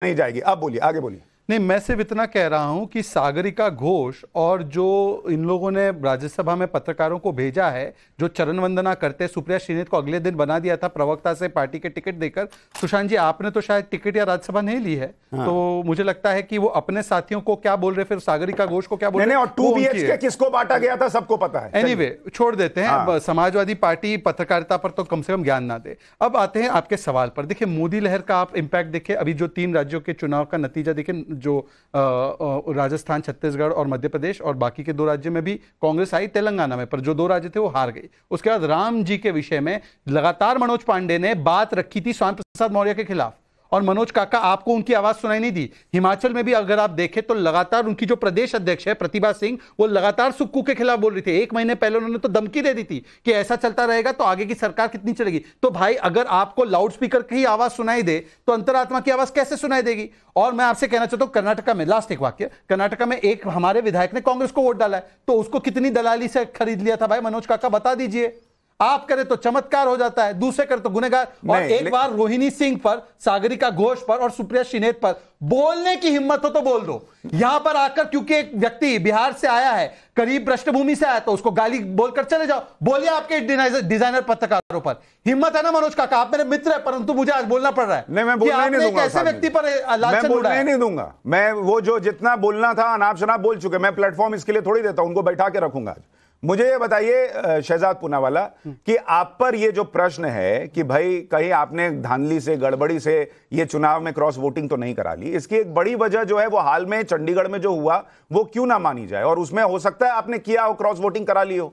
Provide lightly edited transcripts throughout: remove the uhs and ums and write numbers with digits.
नहीं जाएगी। अब बोलिए, आगे बोलिए। नहीं, मैं सिर्फ इतना कह रहा हूं कि सागरिका घोष और जो इन लोगों ने राज्यसभा में पत्रकारों को भेजा है, जो चरण वंदना करते, सुप्रिया श्रीनेत को अगले दिन बना दिया था प्रवक्ता से पार्टी के टिकट देकर। सुशांत जी, आपने तो शायद टिकट या राज्यसभा नहीं ली है। हाँ। तो मुझे लगता है कि वो अपने साथियों को क्या बोल रहे, फिर सागरिका घोष को क्या बोल रहे, और 2 BHK किसको बांटा गया था सबको पता है। एनीवे, छोड़ देते हैं। हाँ। समाजवादी पार्टी पत्रकारिता पर तो कम से कम ज्ञान ना दे। अब आते हैं आपके सवाल पर। देखिए, मोदी लहर का आप इंपैक्ट देखिए, अभी जो 3 राज्यों के चुनाव का नतीजा देखिए, जो राजस्थान, छत्तीसगढ़ और मध्य प्रदेश, और बाकी के 2 राज्यों में भी कांग्रेस आई, तेलंगाना में, पर जो 2 राज्य थे वो हार गई। उसके बाद राम जी के विषय में लगातार मनोज पांडे ने बात रखी थी स्वामी प्रसाद मौर्य के खिलाफ, और मनोज काका, आपको उनकी आवाज सुनाई नहीं दी। हिमाचल में भी अगर आप देखें तो लगातार उनकी जो प्रदेश अध्यक्ष है प्रतिभा सिंह, वो लगातार सुक्कू के खिलाफ बोल रही थी। 1 महीने पहले उन्होंने तो धमकी दे दी थी कि ऐसा चलता रहेगा तो आगे की सरकार कितनी चलेगी। तो भाई, अगर आपको लाउड स्पीकर की आवाज सुनाई दे तो अंतरात्मा की आवाज कैसे सुनाई देगी। और मैं आपसे कहना चाहता हूं, कर्नाटका में, लास्ट एक वाक्य, कर्नाटका में एक हमारे विधायक ने कांग्रेस को वोट डाला है, तो उसको कितनी दलाली से खरीद लिया था भाई मनोज काका, बता दीजिए। आप करें तो चमत्कार हो जाता है, दूसरे करें तो गुनहगार। और एक बार रोहिणी सिंह पर, सागरिका घोष पर और सुप्रिया श्रीनेत पर बोलने की हिम्मत हो तो बोल दो। यहां पर आकर, क्योंकि एक व्यक्ति बिहार से आया है, करीब पृष्ठभूमि से आया, तो उसको गाली बोलकर चले जाओ। बोलिए आपके डिजाइनर पत्रकारों पर हिम्मत है ना मनोज काका? आप मेरे मित्र है, परंतु मुझे आज बोलना पड़ रहा है। नहीं, मैं बोलने नहीं दूंगा ऐसे व्यक्ति पर मैं बोलने नहीं दूंगा। मैं वो जो जितना बोलना था अनाप शनाप बोल चुके। मैं प्लेटफॉर्म इसके लिए थोड़ी देता हूं, उनको बैठा के रखूंगा आज। मुझे ये बताइए शहजाद पूनावाला, कि आप पर ये जो प्रश्न है कि भाई कहीं आपने धांधली से, गड़बड़ी से ये चुनाव में क्रॉस वोटिंग तो नहीं करा ली, इसकी एक बड़ी वजह जो है वो हाल में चंडीगढ़ में जो हुआ वो क्यों ना मानी जाए, और उसमें हो सकता है आपने किया हो, क्रॉस वोटिंग करा ली हो।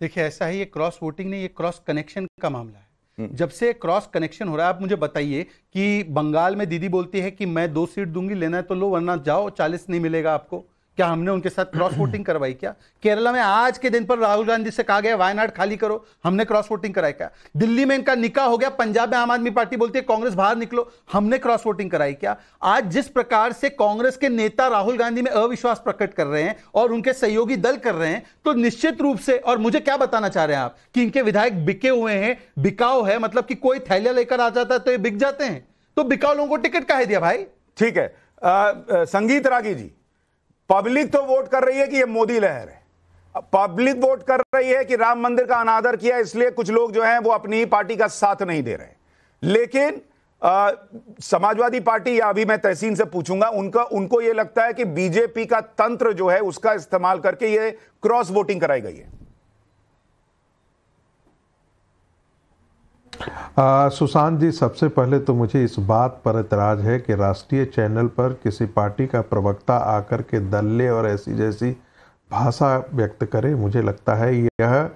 देखिए, ऐसा है, ये क्रॉस वोटिंग नहीं, ये क्रॉस कनेक्शन का मामला है। जब से क्रॉस कनेक्शन हो रहा है, आप मुझे बताइए कि बंगाल में दीदी बोलती है कि मैं 2 सीट दूंगी, लेना है तो लो वरना जाओ, 40 नहीं मिलेगा आपको। क्या हमने उनके साथ क्रॉस वोटिंग करवाई क्या? केरला में आज के दिन पर राहुल गांधी से कहा गया वायनाड खाली करो, हमने क्रॉस वोटिंग कराई क्या? दिल्ली में इनका निकाह हो गया, पंजाब में आम आदमी पार्टी बोलती है कांग्रेस बाहर निकलो, हमने क्रॉस वोटिंग कराई क्या? आज जिस प्रकार से कांग्रेस के नेता राहुल गांधी में अविश्वास प्रकट कर रहे हैं और उनके सहयोगी दल कर रहे हैं, तो निश्चित रूप से, और मुझे क्या बताना चाह रहे हैं आप कि इनके विधायक बिके हुए हैं, बिकाऊ है, मतलब कि कोई थैलिया लेकर आ जाता है तो ये बिक जाते हैं। तो बिकाऊ लोगों को टिकट काहे दिया भाई? ठीक है, संगीत रागी जी, पब्लिक तो वोट कर रही है कि ये मोदी लहर है। पब्लिक वोट कर रही है कि राम मंदिर का अनादर किया, इसलिए कुछ लोग जो हैं वो अपनी ही पार्टी का साथ नहीं दे रहे। लेकिन समाजवादी पार्टी, या अभी मैं तहसीन से पूछूंगा, उनको ये लगता है कि बीजेपी का तंत्र जो है उसका इस्तेमाल करके ये क्रॉस वोटिंग कराई गई है। सुशांत जी, सबसे पहले तो मुझे इस बात पर एतराज़ है कि राष्ट्रीय चैनल पर किसी पार्टी का प्रवक्ता आकर के दल्ले और ऐसी जैसी भाषा व्यक्त करे। मुझे लगता है यह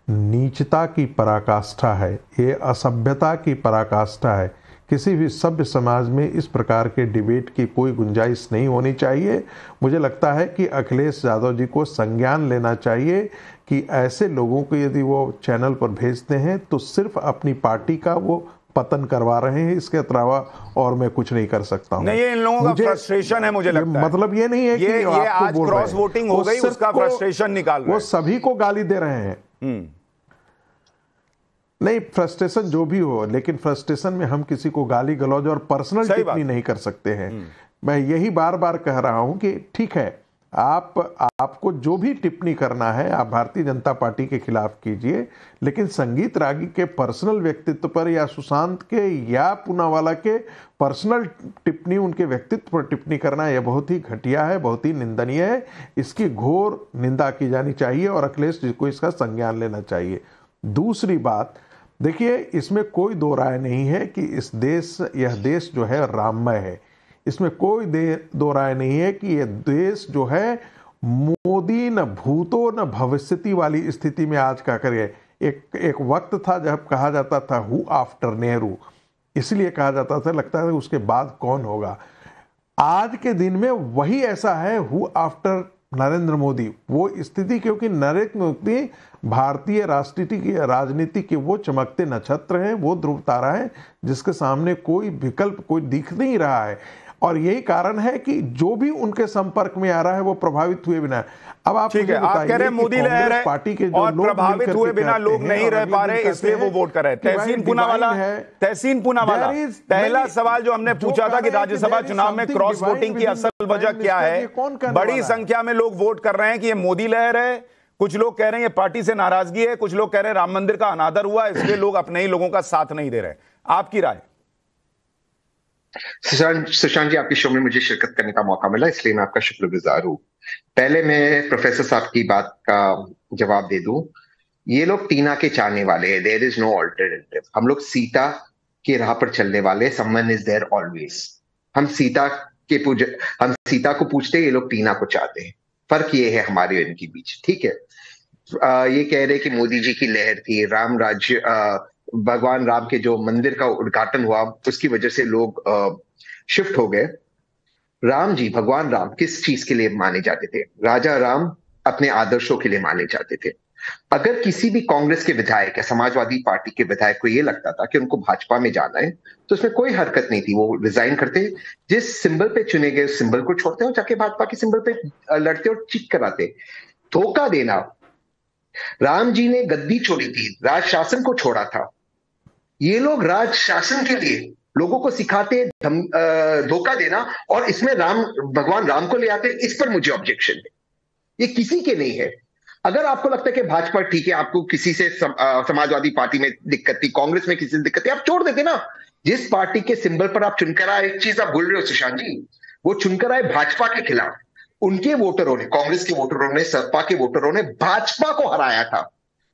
नीचता की पराकाष्ठा है, ये असभ्यता की पराकाष्ठा है। किसी भी सभ्य समाज में इस प्रकार के डिबेट की कोई गुंजाइश नहीं होनी चाहिए। मुझे लगता है कि अखिलेश यादव जी को संज्ञान लेना चाहिए कि ऐसे लोगों को यदि वो चैनल पर भेजते हैं तो सिर्फ अपनी पार्टी का वो पतन करवा रहे हैं, इसके अलावा और मैं कुछ नहीं कर सकता हूं। नहीं, ये इन लोगों का फ्रस्ट्रेशन है, मुझे लगता है। मतलब ये नहीं है कि ये आज क्रॉस वोटिंग हो गई, उसका फ्रस्ट्रेशन निकाल रहे हैं। वो सभी को गाली दे रहे हैं। नहीं, फ्रस्ट्रेशन जो भी हो, लेकिन फ्रस्ट्रेशन में हम किसी को गाली गलौज और पर्सनल टिप्पणी नहीं कर सकते हैं। मैं यही बार बार कह रहा हूं कि ठीक है, आपको जो भी टिप्पणी करना है आप भारतीय जनता पार्टी के खिलाफ कीजिए, लेकिन संगीत रागी के पर्सनल व्यक्तित्व पर या सुशांत के या पूनावाला के पर्सनल टिप्पणी, उनके व्यक्तित्व पर टिप्पणी करना यह बहुत ही घटिया है, बहुत ही निंदनीय है। इसकी घोर निंदा की जानी चाहिए और अखिलेश जी को इसका संज्ञान लेना चाहिए। दूसरी बात, देखिए, इसमें कोई दो राय नहीं है कि यह देश जो है राममय है। इसमें कोई दो राय नहीं है कि यह देश जो है मोदी न भूतो न भविष्यति वाली स्थिति में आज का करे। एक वक्त था जब कहा जाता था हु आफ्टर नेहरू, इसलिए कहा जाता था, लगता है उसके बाद कौन होगा। आज के दिन में वही ऐसा है, हु आफ्टर नरेंद्र मोदी, वो स्थिति, क्योंकि नरेंद्र मोदी भारतीय राजनीति के वो चमकते नक्षत्र हैं, वो ध्रुव तारा है जिसके सामने कोई विकल्प कोई दिख नहीं रहा है। और यही कारण है कि जो भी उनके संपर्क में आ रहा है वो प्रभावित हुए बिना। अब आप ठीक है, आप कह रहे हैं मोदी लहर है पार्टी के जो और प्रभावित हुए बिना लोग नहीं रह पा रहे, इसलिए वो वोट कर रहे हैं। तहसीन पूनावाला, पहला सवाल जो हमने पूछा था कि राज्यसभा चुनाव में क्रॉस वोटिंग की असल वजह क्या है, बड़ी संख्या में लोग वोट कर रहे हैं कि ये मोदी लहर है, कुछ लोग कह रहे हैं ये पार्टी से नाराजगी है, कुछ लोग कह रहे हैं राम मंदिर का अनादर हुआ, इसलिए लोग अपने ही लोगों का साथ नहीं दे रहे। आपकी राय? सुशांत जी, आपके शो में मुझे शिरकत करने का मौका मिला, इसलिए मैं आपका शुक्रगुजार हूं। पहले मैं प्रोफेसर साहब की बात का जवाब दे दूं। ये लोग टीना के चाहने वाले हैं, देयर इज नो ऑल्टरनेटिव। हम लोग सीता की राह पर चलने वाले, समवन इज देयर ऑलवेज। हम सीता को पूछते, ये लोग टीना को चाहते हैं। फर्क ये है हमारे और इनके बीच, ठीक है। ये कह रहे कि मोदी जी की लहर थी, राम राज्य, भगवान राम के जो मंदिर का उद्घाटन हुआ उसकी वजह से लोग शिफ्ट हो गए। राम जी, भगवान राम किस चीज के लिए माने जाते थे? राजा राम अपने आदर्शों के लिए माने जाते थे। अगर किसी भी कांग्रेस के विधायक या समाजवादी पार्टी के विधायक को यह लगता था कि उनको भाजपा में जाना है तो उसमें कोई हरकत नहीं थी, वो रिजाइन करते, जिस सिंबल पे चुने गए उस सिंबल को छोड़ते और जाके भाजपा के सिंबल पे लड़ते और चीट कराते। धोखा देना, राम जी ने गद्दी छोड़ी थी, राज शासन को छोड़ा था। ये लोग राज शासन के लिए लोगों को सिखाते, धोखा देना, और इसमें भगवान राम को ले आते। इस पर मुझे ऑब्जेक्शन है, ये किसी के नहीं है। अगर आपको लगता है कि भाजपा ठीक है, आपको किसी से समाजवादी पार्टी में दिक्कत थी, कांग्रेस में किसी से दिक्कत थी, आप छोड़ देते ना। जिस पार्टी के सिंबल पर आप चुनकर आए, एक चीज आप भूल रहे हो सुशांत जी, वो चुनकर आए भाजपा के खिलाफ। उनके वोटरों ने, कांग्रेस के वोटरों ने, सपा के वोटरों ने भाजपा को हराया था।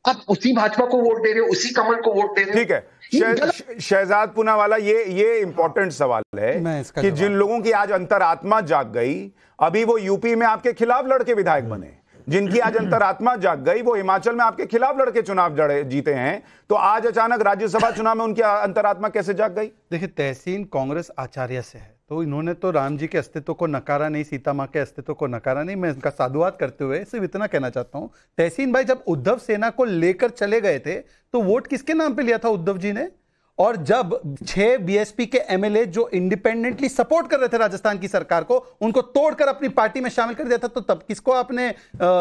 आप उसी भाजपा को वोट दे रहे हो, उसी कमल को वोट दे रहे हो। ठीक है, शहजाद पूनावाला, ये इंपॉर्टेंट सवाल है कि जिन लोगों की आज अंतरात्मा जाग गई, अभी वो यूपी में आपके खिलाफ लड़के विधायक बने, जिनकी आज अंतरात्मा जाग गई वो हिमाचल में आपके खिलाफ लड़के चुनाव जीते हैं, तो आज अचानक राज्यसभा चुनाव में उनकी अंतरात्मा कैसे जाग गई? देखिए, तहसीन कांग्रेस आचार्य से है, तो इन्होंने तो राम जी के अस्तित्व को नकारा नहीं, सीता मां के अस्तित्व को नकारा नहीं। मैं इनका साधुवाद करते हुए सिर्फ इतना कहना चाहता हूं, तहसीन भाई जब उद्धव सेना को लेकर चले गए थे तो वोट किसके नाम पे लिया था उद्धव जी ने? और जब 6 बीएसपी के एमएलए जो इंडिपेंडेंटली सपोर्ट कर रहे थे राजस्थान की सरकार को, उनको तोड़कर अपनी पार्टी में शामिल कर दिया था, तो तब किसको आपने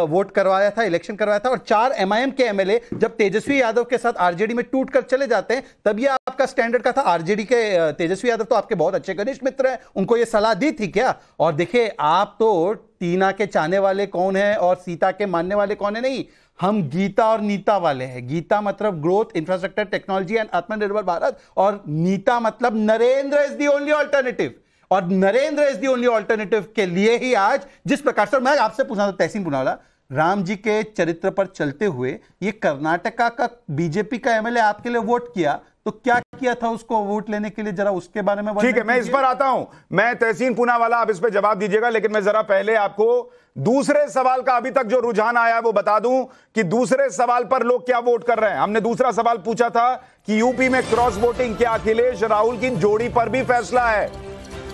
वोट करवाया था, इलेक्शन करवाया था? और 4 एमआईएम के एमएलए जब तेजस्वी यादव के साथ आरजेडी में टूटकर चले जाते हैं, तब ये आपका स्टैंडर्ड का था। आरजेडी के तेजस्वी यादव तो आपके बहुत अच्छे घनिष्ठ मित्र हैं, उनको ये सलाह दी थी क्या? और देखिए, आप तो टीना के चाहने वाले कौन है और सीता के मानने वाले कौन है नहीं, हम गीता और नीता वाले हैं। गीता मतलब ग्रोथ, इंफ्रास्ट्रक्चर, टेक्नोलॉजी एंड आत्मनिर्भर भारत, और नीता मतलब Narendra is the only alternative. और Narendra is the only alternative के लिए ही आज जिस प्रकार से, मैं आपसे पूछना था तहसीन पूनावाला, राम जी के चरित्र पर चलते हुए ये कर्नाटका का बीजेपी का एमएलए आपके लिए वोट किया, तो क्या किया था उसको वोट लेने के लिए, जरा उसके बारे में। ठीक है, मैं इस पर आता हूं, मैं तहसीन पूनावाला, आप इस पर जवाब दीजिएगा, लेकिन मैं जरा पहले आपको दूसरे सवाल का अभी तक जो रुझान आया है वो बता दूं कि दूसरे सवाल पर लोग क्या वोट कर रहे हैं। हमने दूसरा सवाल पूछा था कि यूपी में क्रॉस वोटिंग क्या अखिलेश राहुल की जोड़ी पर भी फैसला है।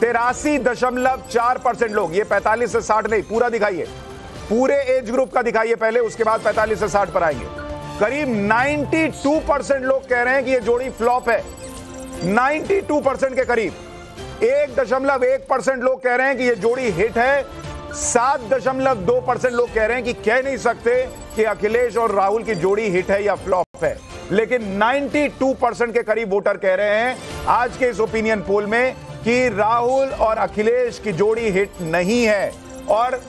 83.4% लोग, ये 45 से 60 नहीं, पूरा दिखाइए, पूरे एज ग्रुप का दिखाइए पहले, उसके बाद 45 से 60 पर आएंगे। करीब 92% लोग कह रहे हैं कि ये जोड़ी फ्लॉप है, 92% के करीब। 1.1% लोग कह रहे हैं कि ये जोड़ी हिट है, 7.2% लोग कह रहे हैं कि कह नहीं सकते कि अखिलेश और राहुल की जोड़ी हिट है या फ्लॉप है। लेकिन 92% के करीब वोटर कह रहे हैं आज के इस ओपिनियन पोल में कि राहुल और अखिलेश की जोड़ी हिट नहीं है। और